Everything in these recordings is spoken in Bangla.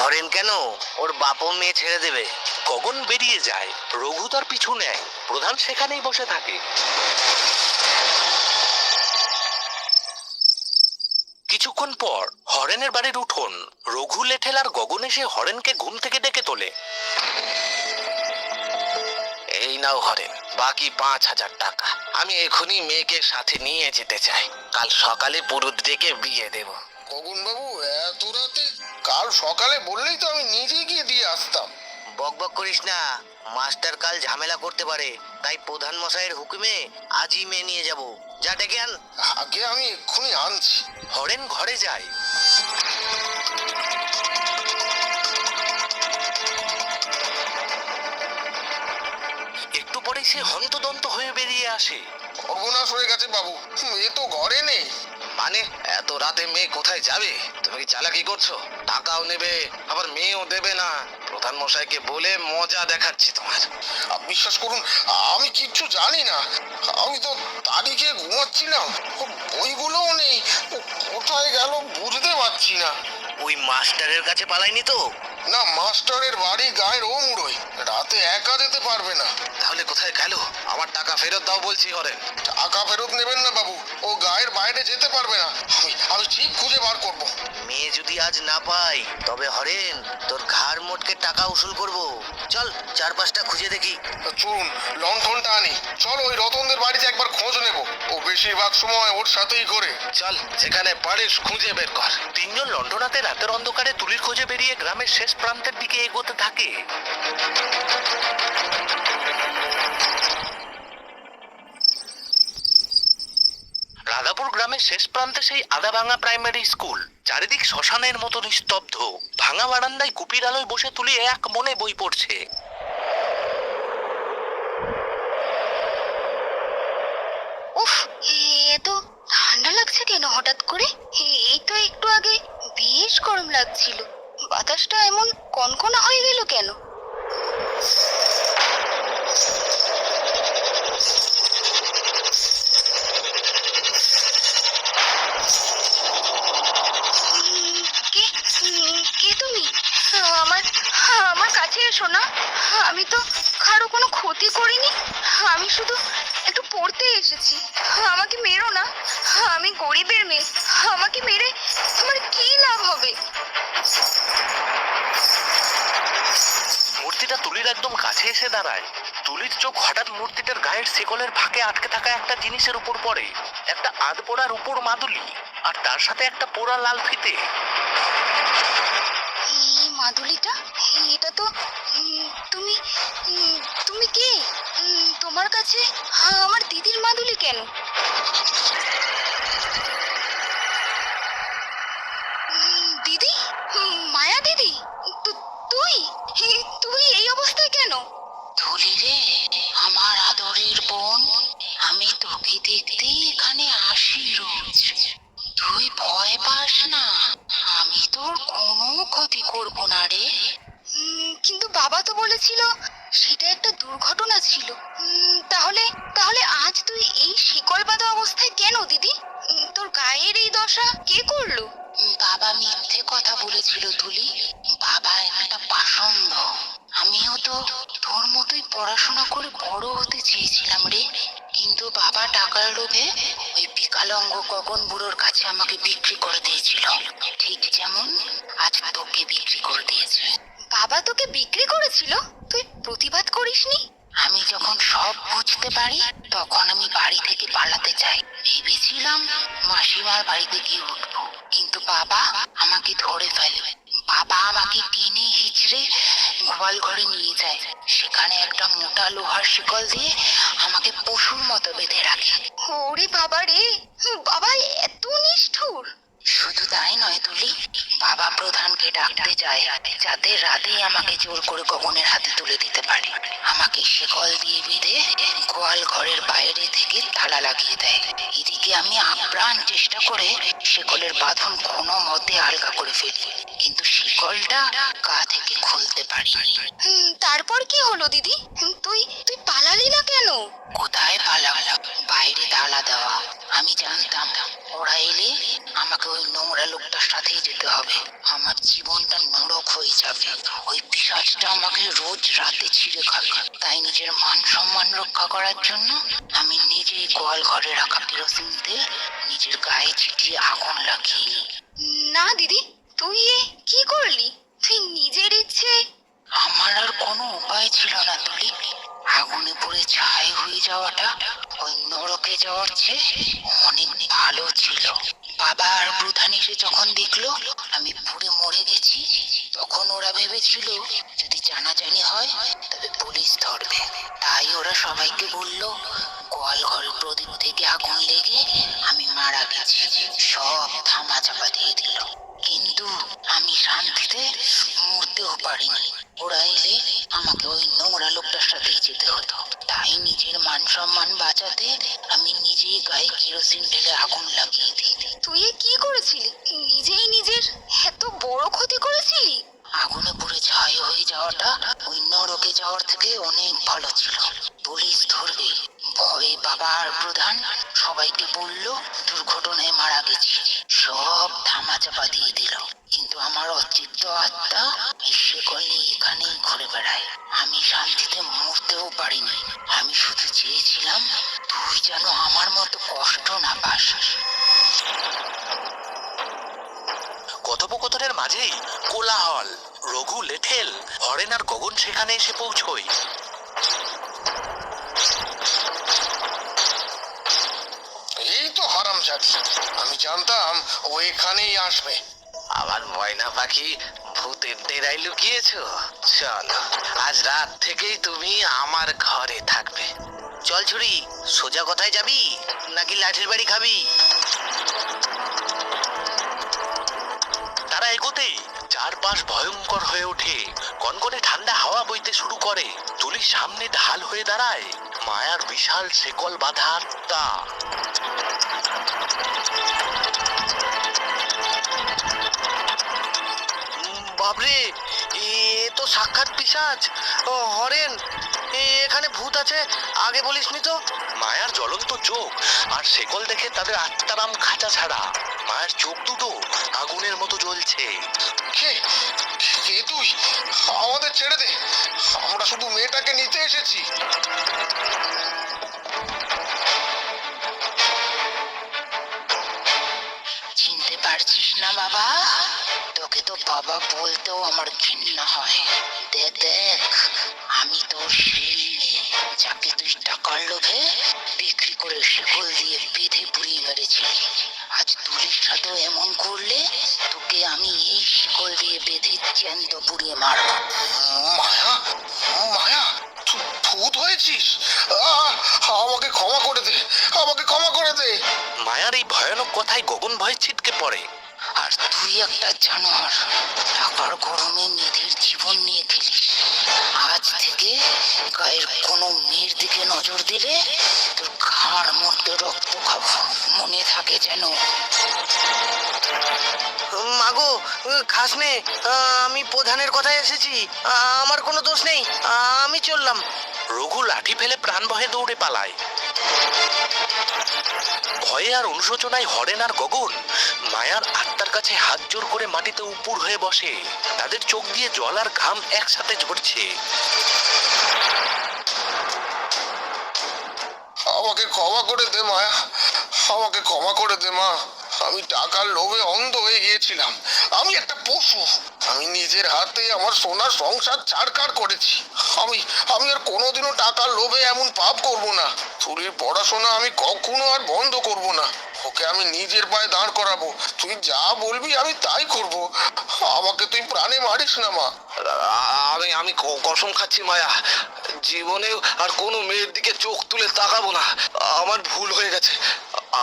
হরেন কেন? ওর বাপও মেয়ে ছেড়ে দেবে। গগন বেরিয়ে যায়, রঘু তার পিছু নেয়। প্রধান সেখানেই বসে থাকে। কিছুক্ষণ পর হরেনের বাড়ির উঠোন। রঘু, লেঠেল আর গগন এসে হরেনকে ঘুম থেকে ডেকে তোলে। এই নাও হরেন, বাকি 5,000 টাকা। আমি এখনই মেয়েকে সাথে নিয়ে যেতে চাই। কাল সকালে পুরুত ডেকে বিয়ে দেব। গগন বাবু, এত রাতে? কাল সকালে বললেই তো আমি নিজে গিয়ে দিয়ে আসতাম। বকবক করিস না, মাস্টার কাল ঝামেলা করতে পারে। তাই প্রধান মশাইয়ের হুকুমে আজই মেয়ে নিয়ে যাব। যা ডেকে আন। আগে আমি এক্ষুনি আনছি। হরেন ঘরে যায়। একটু পরে সে হন্তদন্ত হয়ে বেরিয়ে আসে। সর্বনাশ হয়ে গেছে বাবু, এ তো ঘরে নেই। মানে এত রাতে মেয়ে কোথায় যাবে? তুমি কি চালাকি করছো? টাকাও নেবে, আবার মেয়েও দেবে না। প্রধান মশাইকে বলে মজা দেখাচ্ছি তোমার। বিশ্বাস করুন, আমি কিচ্ছু জানি না। আমি তো তারিখে ঘুমাচ্ছিলাম, বইগুলোও নেই। কোথায় গেল বুঝতে পারছি না। ওই মাস্টারের কাছে পালাইনি তো? না, মাস্টারের বাড়ি গায়ের ও মুড়োয়, রাতে একা যেতে পারবে না। তাহলে কোথায় গেল? আমার টাকা ফেরত দাও বলছি হরেন। টাকা ফেরত নেবেন না বাবু, ও গায়ের বাইরে যেতে পারবে না। আমি ঠিক খুঁজে বার করব। মেয়ে যদি আজ না পাই, তবে হরেন তোর ঘাড় মোটকে টাকা উসুল করব। চল 4-5টা খুঁজে দেখি। চলুন, লণ্ঠনটা আনি। চল ওই রতনদের বাড়িতে একবার খোঁজ নেব। ও বেশিরভাগ সময় ওর সাথেই ঘোরে। চল, যেখানে পারিস খুঁজে বের কর। তিনজন লন্ডনাতে রাতের অন্ধকারে তুলির খোঁজে বেরিয়ে গ্রামের শেষ প্রান্তের দিকে এগোতে থাকে। রাধাপুর গ্রামের শেষ প্রান্তে সেই আদাভাঙা প্রাইমারি স্কুল। চারিদিক শ্মশানের মতো নিস্তব্ধ। ভাঙা বারান্দায় কুপির আলোয় বসে তুলি এক মনে বই পড়ছে। উফ, এত ঠান্ডা লাগছে কেন হঠাৎ করে? এই তো একটু আগে বেশ গরম লাগছিল। বাতাসটা এমন কনকনা হয়ে গেল কেন? কে কে তুমি? আমার আমার কাছে এসো না। আমি তো কারো কোনো ক্ষতি করিনি। আমি শুধু একটু পড়তে এসেছি। আমাকে মেরো না। আমি গরিবের মেয়ে। আমাকে মেরে তোমার কি লাভ হবে? মূর্তিটা তুলির একদম কাছে এসে দাঁড়ায়। তুলির চোখ হঠাৎ মূর্তিটার গায়ের শিকলের ফাঁকে আটকে থাকা একটা জিনিসের উপর পড়ে। একটা আধপোড়ার উপর মাদুলি, আর তার সাথে একটা পোড়া লাল ফিতে। এই মাদুলিটা, এটা তো তুমি তুমি কে? তোমার কাছে আমার দিদির মাদুলি কেন? দিদি, মায়া দিদি, তুই তুই এই অবস্থায় কেন? তুলি রে, আমার আদরের বোন, আমি তোকে দেখতে এখানে আসি রোজ। তুই ভয় পাস না, আমি তোর কোনো ক্ষতি করব না রে। কিন্তু বাবা তো বলেছিল সেটা একটা দুর্ঘটনা ছিল। তাহলে তাহলে আজ তুই এই শিকল বাঁধা অবস্থায় কেন দিদি? তোর গায়ের এই দশা কে করলো? বাবা মিথ্যে কথা বলেছিল তুলি। বাবা একটা পাষণ্ড। আমিও তো তোর মতোই পড়াশোনা করে বড় হতে চেয়েছিলাম রে, কিন্তু বাবা টাকার লোভে ওই বিকলাঙ্গ গগন বুড়োর কাছে আমাকে বিক্রি করে দিয়েছিল, ঠিক যেমন আজ তোকে বিক্রি করে দিয়েছে। বাবা তোকে বিক্রি করেছিল? তুই প্রতিবাদ করিসনি? আমি যখন সব বুঝতে পারি তখন আমি বাড়ি থেকে পালাতে চাই। ভেবেছিলাম মাসিমার বাড়িতে গিয়ে উঠবো, কিন্তু বাবা আমাকে ধরে ফেলে। বাবা আমাকে টেনে হিচড়ে গোয়াল ঘরে নিয়ে যায়। সেখানে একটা মোটা লোহার শিকল দিয়ে আমাকে পশুর মতো বেঁধে রাখে। ওরে বাবা রে, বাবা এত নিষ্ঠুর! শুধু তাই নয় তুলি, বাবা প্রধানকে ডাকতে যায় যাতে রাতেই আমাকে জোর করে গগনের হাতে তুলে দিতে পারে। আমাকে শিকল দিয়ে বেঁধে গোয়াল ঘরের বাইরে থেকে তালা লাগিয়ে দেয়। এদিকে আমি আপ্রাণ চেষ্টা করে শিকলের বাঁধন কোনো মতে আলগা করে ফেলি, কিন্তু শিকলটা গা থেকে খুলে ভুলতে পারিনি। তারপর কি হলো দিদি? তুই তুই পালালি না কেন? কোথায় পালাবো? বাইরে তালা দেওয়া। আমি জানতাম ওরা এলে আমাকে ওই নোংরা লোকটার সাথেই যেতে হবে। আমার জীবনটা নরক হয়ে যাবে। ওই পিশাচটা আমাকে রোজ রাতে ছিঁড়ে খাবে। তাই নিজের মান সম্মান রক্ষা করার জন্য আমি নিজেই গোয়াল ঘরে রাখা কেরোসিন তেল নিজের গায়ে ছিটিয়ে আগুন লাগিয়ে নিই। না দিদি, তুই এ কি করলি? তুই নিজের ইচ্ছে? আমার আর কোনো উপায় ছিল না তুলি। আগুনে পুড়ে ছাই হয়ে যাওয়াটা ওই নরকে যাওয়ার চেয়ে অনেক ভালো ছিল। বাবা আর প্রধান এসে যখন দেখলো আমি পুড়ে মরে গেছি, তখন ওরা ভেবেছিল যদি জানাজানি হয় তবে পুলিশ ধরবে। তাই ওরা সবাইকে বলল গোয়াল ঘরের প্রদীপ থেকে আগুন লেগে আমি মারা গেছি। সব থামা চাপা দিয়ে দিল। কিন্তু আমি শান্তিতে মরতেও পারিনি। ওরা এলে আমাকে ওই নোংরা লোকটার সাথেই যেতে হতো। তাই নিজের মান সম্মান বাঁচাতে আমি নিজেই গায়ে কেরোসিন ঢেলে আগুন লাগিয়ে দিই। তুই এ কি করেছিলি? নিজেই নিজের এত বড় ক্ষতি করেছিলি? আগুনে পুড়ে ছাই হয়ে যাওয়াটা ওই নরকে যাওয়ার থেকে অনেক ভালো ছিল। পুলিশ ধরবে ভয়ে বাবা আর প্রধান সবাইকে বলল দুর্ঘটনায় মারা গেছি। সব ধামাচাপা দিয়ে দিল। কিন্তু আমার অচিত্ত আত্মা এই শেকল নিয়ে এখানেই ঘুরে বেড়ায়। আমি শান্তিতে মরতেও পারিনি। আমি শুধু চেয়েছিলাম তুই যেন আমার মতো কষ্ট না পাস। কথোপকথনের মাঝেই কোলাহল। রঘু, লেঠেল, হরেন আর গগন সেখানে এসে পৌঁছয়। এই তো হারামজাদি, আমি জানতাম ও এখানেই আসবে। আমার ময়না পাখি ভূতের ডেরায় লুকিয়েছো? চলো, আজ রাত থেকেই তুমি আমার ঘরে থাকবে। চল ছুরি, সোজা কোথায় যাবি নাকি লাঠির বাড়ি খাবি? তারা এগোতেই চারপাশ ভয়ঙ্কর হয়ে ওঠে। কনকনে ঠান্ডা হাওয়া বইতে শুরু করে। তুলির সামনে ঢাল হয়ে দাঁড়ায় মায়ার বিশাল শেকল বাঁধা আত্মা। বাপরে, এ তো সাক্ষাৎ পিশাচ। ও হরেন, এখানে ভূত আছে, আগে বলিসনি তো। মায়ার জ্বলন্ত চোখ আর শেকল দেখে তাদের আত্মারাম খাঁচা ছাড়া। মায়ের চোখ দুটো আগুনের মতো জ্বলছে। কে কে তুই? আমাদের ছেড়ে দে, আমরা শুধু মেয়েটাকে নিতে এসেছি। চিনতে পারছিস না বাবা? তোকে তো বাবা বলতেও আমার ঘৃণা হয়। দেখ দেখ, আমি তো সেই মেয়ে যাকে তুই টাকার লোভে বিক্রি করে শিকল দিয়ে বেঁধে পুড়িয়ে মেরেছিলি। আজ তুলির সাথেও এমন করলে তোকে আমি এই শিকল দিয়ে বেঁধে জ্যান্ত পুড়িয়ে মারব। মায়া, মায়া, তুই ভূত হয়েছিস? আহ, আমাকে ক্ষমা করে দে, আমাকে ক্ষমা করে দে। মায়ার এই ভয়ানক কথায় গগন ভয়ে ছিটকে পড়ে। আর তুই একটা জানোয়ার, টাকার গরমে মেয়েদের জীবন নিয়ে খেলিস। আজ থেকে গায়ের কোনো মেয়ের দিকে নজর দিলে তোর ঘাড় মধ্যে রক্ত খাবো, মনে থাকে যেন। মাগো, খাস নে, আমি প্রধানের কথায় এসেছি, আমার কোনো দোষ নেই, আমি চললাম। রঘু লাঠি ফেলে প্রাণ ভয়ে দৌড়ে পালায়। ভয়ে আর অনুশোচনায় হরেন আর গগন মায়ার আত্মার কাছে হাত জোর করে মাটিতে উপুর হয়ে বসে। তাদের চোখ দিয়ে জল আর ঘাম একসাথে ঝরছে। আমাকে ক্ষমা করে দে মায়া, আমাকে ক্ষমা করে দে মা। আমি টাকার লোভে অন্ধ হয়ে গিয়েছিলাম। আমি একটা পশু। আমি নিজের হাতে আমার সোনার সংসার ছাড়খাড় করেছি। আমি আমি আর কোনোদিনও টাকার লোভে এমন পাপ করব না। তুলির পড়াশোনা আমি কখনো আর বন্ধ করব না। ওকে আমি নিজের পায়ে দাঁড় করাবো। তুই যা বলবি আমি তাই করব। আমাকে তুই প্রাণে মারিস না মা। আমি আমি কসম খাচ্ছি মায়া, জীবনে আর কোনো মেয়ের দিকে চোখ তুলে তাকাবো না। আমার ভুল হয়ে গেছে।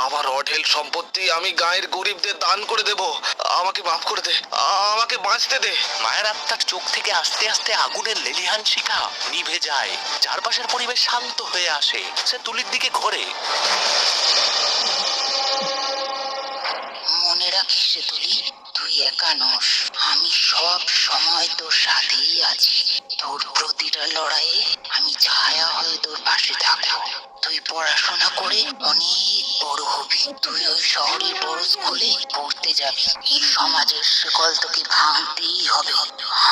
আমার অঢেল সম্পত্তি আমি গায়ের গরিবদের দান করে দেব। আমাকে মাফ করে দে, আমাকে বাঁচতে দে। মায়ের আত্মার চোখ থেকে আস্তে আস্তে আগুনের লেলিহান শিখা নিভে যায়। চারপাশের পরিবেশ শান্ত হয়ে আসে। সে তুলির দিকে ঘোরে। মনে রাখিস রে তুলি, তুই একা নস। আমি সব সময় তোর সাথেই প্রতিটা লড়াইয়ে আমি ছায়া হয়ে তোর পাশে থাকবো। তুই পড়াশোনা করে অনেক বড় হবি, তুই ওই শহরের বড় স্কুলে পড়তে যাবি। এই সমাজের শিকল তোকে ভাঙতেই হবে।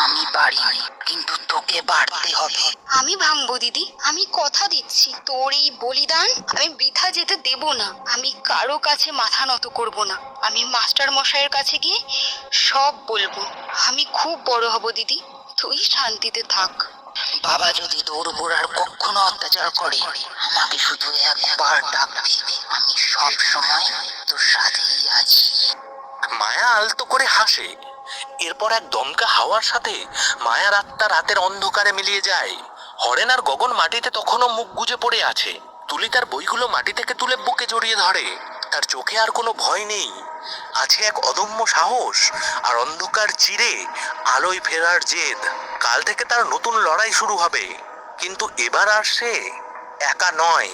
আমি পারিনি, কিন্তু তোকে বাড়তে হবে। আমি ভাঙবো দিদি, আমি কথা দিচ্ছি। তোর এই বলিদান আমি বৃথা যেতে দেব না। আমি কারো কাছে মাথা নত করব না। আমি মাস্টার মশাইয়ের কাছে গিয়ে সব বলবো। আমি খুব বড় হব দিদি, তুই শান্তিতে থাক। বাবা যদি তোর উপর আর কখনো অত্যাচার করে, আমাকে শুধু একবার ডাকবি, আমি সব সময় তোর সাথেই আছি। মায়া আলতো করে হাসে। এরপর এক দমকা হাওয়ার সাথে মায়ার আত্মা রাতের অন্ধকারে মিলিয়ে যায়। হরেন আর গগন মাটিতে তখনও মুখ গুজে পড়ে আছে। তুলি তার বইগুলো মাটি থেকে তুলে বুকে জড়িয়ে ধরে। তার চোখে আর কোনো ভয় নেই, আছে এক অদম্য সাহস আর অন্ধকার চিরে আলোয় ফেরার জেদ। কাল থেকে তার নতুন লড়াই শুরু হবে, কিন্তু এবার আর সে একা নয়।